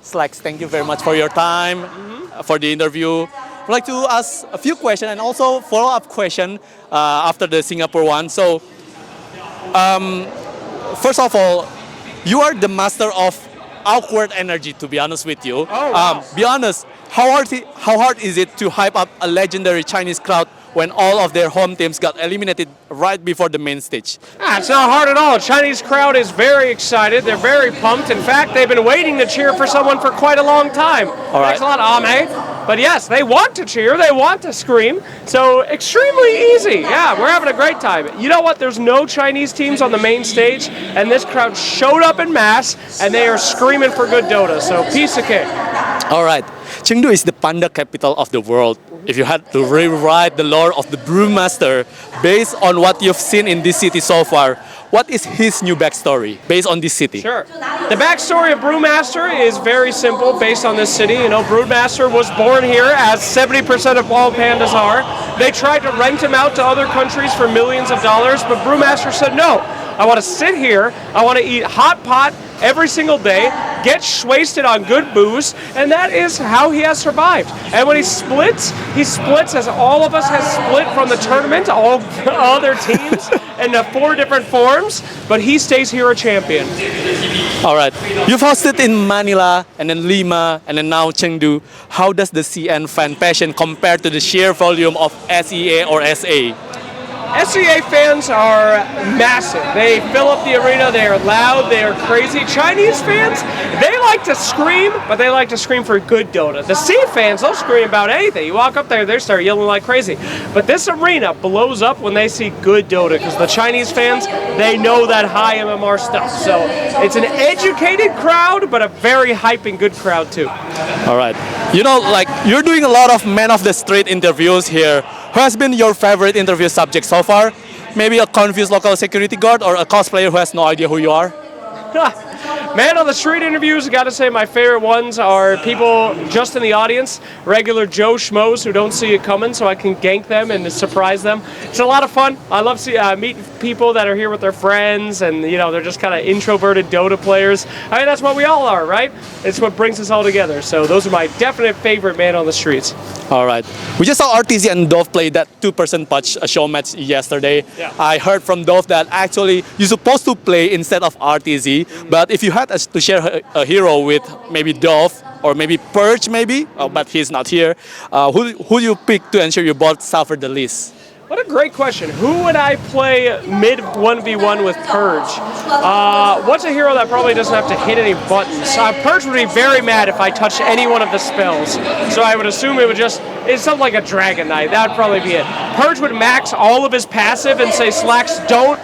Slacks, thank you very much for your time, for the interview. I'd like to ask a few questions and also follow-up question after the Singapore one. So, first of all, you are the master of awkward energy, to be honest with you. Oh, wow. Be honest, how hard is it to hype up a legendary Chinese crowd when all of their home teams got eliminated right before the main stage? It's not hard at all. The Chinese crowd is very excited. They're very pumped. In fact, they've been waiting to cheer for someone for quite a long time. All right. Thanks a lot, Ame. But yes, they want to cheer. They want to scream. So extremely easy. Yeah, we're having a great time. You know what? There's no Chinese teams on the main stage, and this crowd showed up in mass, and they are screaming for good Dota. So piece of cake. All right. Chengdu is the panda capital of the world. If you had to rewrite the lore of the Brewmaster based on what you've seen in this city so far, what is his new backstory based on this city? Sure. The backstory of Brewmaster is very simple based on this city. You know, Brewmaster was born here, as 70% of all pandas are. They tried to rent him out to other countries for millions of dollars, but Brewmaster said, no, I want to sit here, I want to eat hot pot every single day, get wasted on good booze, and that is how he has survived. And when he splits as all of us has split from the tournament, all other teams, into 4 different forms, but he stays here a champion. All right. You've hosted in Manila, and then Lima, and then now Chengdu. How does the CN fan passion compare to the sheer volume of SEA or SA? SEA fans are massive. They fill up the arena, they are loud, they are crazy. Chinese fans, they like to scream, but they like to scream for good Dota. The C fans, they'll scream about anything. You walk up there, they start yelling like crazy. But this arena blows up when they see good Dota, because the Chinese fans, they know that high MMR stuff. So it's an educated crowd, but a very hyping good crowd too. All right. You know, like, you're doing a lot of man of the street interviews here. Who has been your favorite interview subject so far? Maybe a confused local security guard or a cosplayer who has no idea who you are? Man on the street interviews, I gotta say my favorite ones are people just in the audience, regular Joe Schmoes who don't see it coming, so I can gank them and surprise them. It's a lot of fun. I love meeting people that are here with their friends, and you know, they're just kind of introverted Dota players. I mean, that's what we all are, right? It's what brings us all together. So those are my definite favorite man on the streets. All right. We just saw RTZ and Dove play that 2-person patch show match yesterday. Yeah. I heard from Dove that actually you're supposed to play instead of RTZ, but if you had to share a hero with maybe Dove or maybe Purge maybe, but he's not here, who you pick to ensure you both suffer the least? What a great question. Who would I play mid 1v1 with Purge? What's a hero that probably doesn't have to hit any buttons? Purge would be very mad if I touched any one of the spells. So I would assume it's something like a Dragon Knight. That would probably be it. Purge would max all of his passive and say, Slacks, don't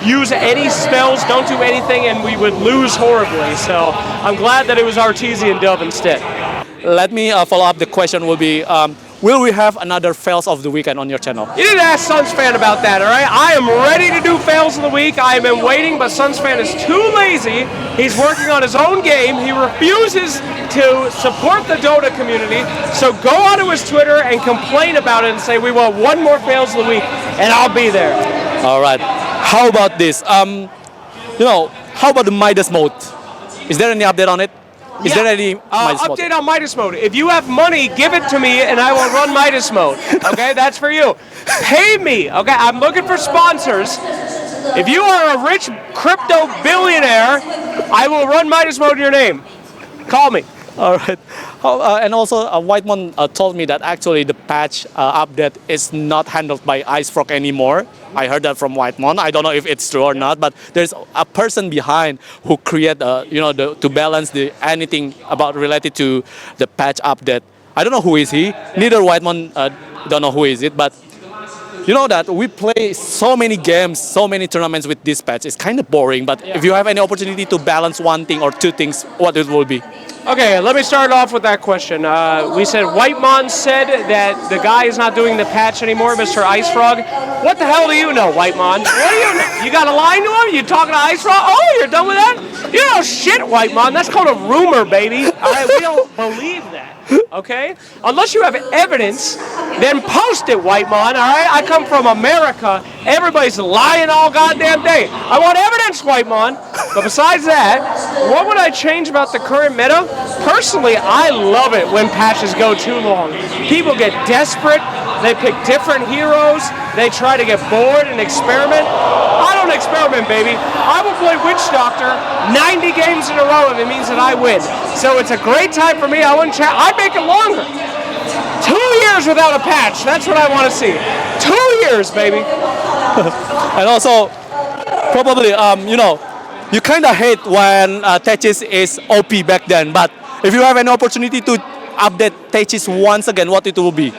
use any spells, don't do anything, and we would lose horribly. So I'm glad that it was RTZ and Dove instead. Let me follow up. The question will be, will we have another fails of the weekend on your channel? You need to ask Sunsfan about that, all right? I am ready to do fails of the week. I have been waiting, but Sunsfan is too lazy. He's working on his own game. He refuses to support the Dota community. So go onto his Twitter and complain about it and say, we want one more fails of the week, and I'll be there. All right. How about this? How about the Midas Mode? Is there any update on it? Is there any Midas Mode? Update on Midas Mode. If you have money, give it to me and I will run Midas Mode. Okay, that's for you. Pay me. Okay, I'm looking for sponsors. If you are a rich crypto billionaire, I will run Midas Mode in your name. Call me. All right. And also, Whitemon told me that actually the patch update is not handled by Icefrog anymore. I heard that from Whitemon. I don't know if it's true or not, but there's a person behind who create, to balance anything about related to the patch update. I don't know who is he. Neither Whitemon don't know who is it, but you know that we play so many games, so many tournaments with this patch. It's kind of boring, but if you have any opportunity to balance one thing or two things, what it will be? Okay, let me start off with that question. We said Whitemon said that the guy is not doing the patch anymore, Mr. Icefrog. What the hell do you know, Whitemon? What do you know? You got a line to him? You talking to Icefrog? Oh, you're done with that? You know shit, Whitemon. That's called a rumor, baby. All right, we don't believe that. Okay? Unless you have evidence, then post it, Whitemon. All right? I come from America. Everybody's lying all goddamn day. I want evidence, Whitemon. But besides that, what would I change about the current meta? Personally, I love it when patches go too long. People get desperate. They pick different heroes. They try to get bored and experiment. I don't experiment, baby. I will play Witch Doctor 90 games in a row if it means that I win. So it's a great time for me. I'd make it longer. 2 years without a patch. That's what I want to see. 2 years, baby. And also, probably, you kind of hate when Techis is OP back then, but if you have an opportunity to update Techis once again, what it will be?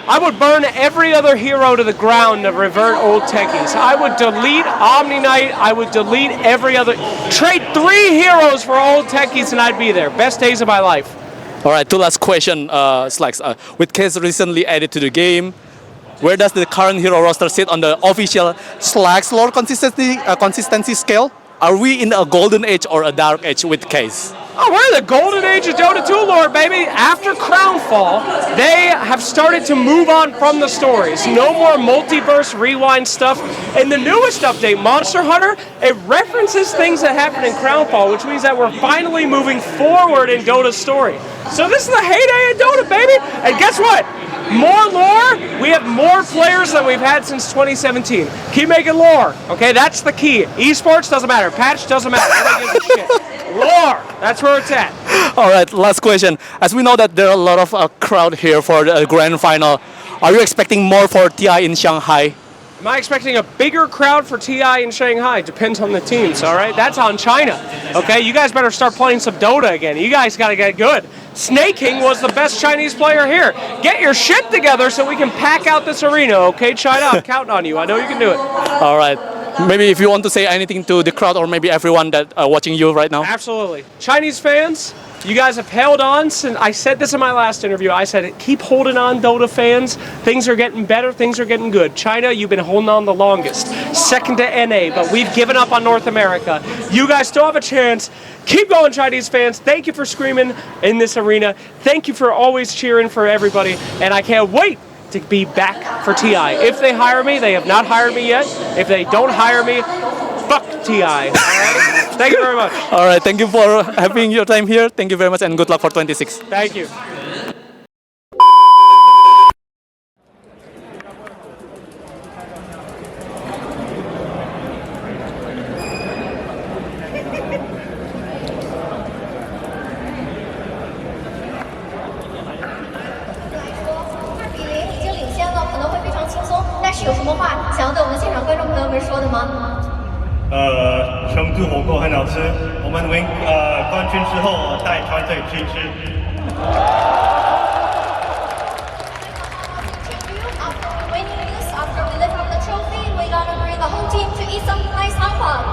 I would burn every other hero to the ground to revert old techies. I would delete Omni Knight. I would delete every other. Trade 3 heroes for old techies and I'd be there. Best days of my life. All right, 2 last question, Slacks. With Case recently added to the game, where does the current hero roster sit on the official Slacks lore consistency scale? Are we in a golden age or a dark age with Case? Oh, we're in the golden age of Dota 2 lore, baby. After Crownfall, they have started to move on from the stories. No more multiverse rewind stuff. In the newest update, Monster Hunter, it references things that happened in Crownfall, which means that we're finally moving forward in Dota's story. So this is the heyday of Dota, baby. And guess what? More lore, we have more players than we've had since 2017. Keep making lore, okay? That's the key. Esports doesn't matter. Patch doesn't matter. Nobody gives a shit. Lore, that's where it's at. All right, last question. As we know that there are a lot of crowd here for the grand final, are you expecting more for TI in Shanghai? Am I expecting a bigger crowd for TI in Shanghai? Depends on the teams, all right? That's on China, okay? You guys better start playing some Dota again. You guys got to get good. Snake King was the best Chinese player here. Get your shit together so we can pack out this arena, okay, China? I'm counting on you. I know you can do it. All right. Maybe if you want to say anything to the crowd or maybe everyone that are watching you right now. Absolutely. Chinese fans, you guys have held on since I said this in my last interview. I said, keep holding on, Dota fans. Things are getting better. Things are getting good. China, you've been holding on the longest. Second to NA, but we've given up on North America. You guys still have a chance. Keep going, Chinese fans. Thank you for screaming in this arena. Thank you for always cheering for everybody. And I can't wait to be back for TI. If they hire me, they have not hired me yet. If they don't hire me, fuck TI. All right? Thank you very much. All right, thank you for having your time here. Thank you very much and good luck for 26. Thank you. Chengdu 火锅很好吃，我们冠军之后带团队去吃。After winning this, after we lift up the trophy, we're gonna bring the whole team to eat some nice hot pot.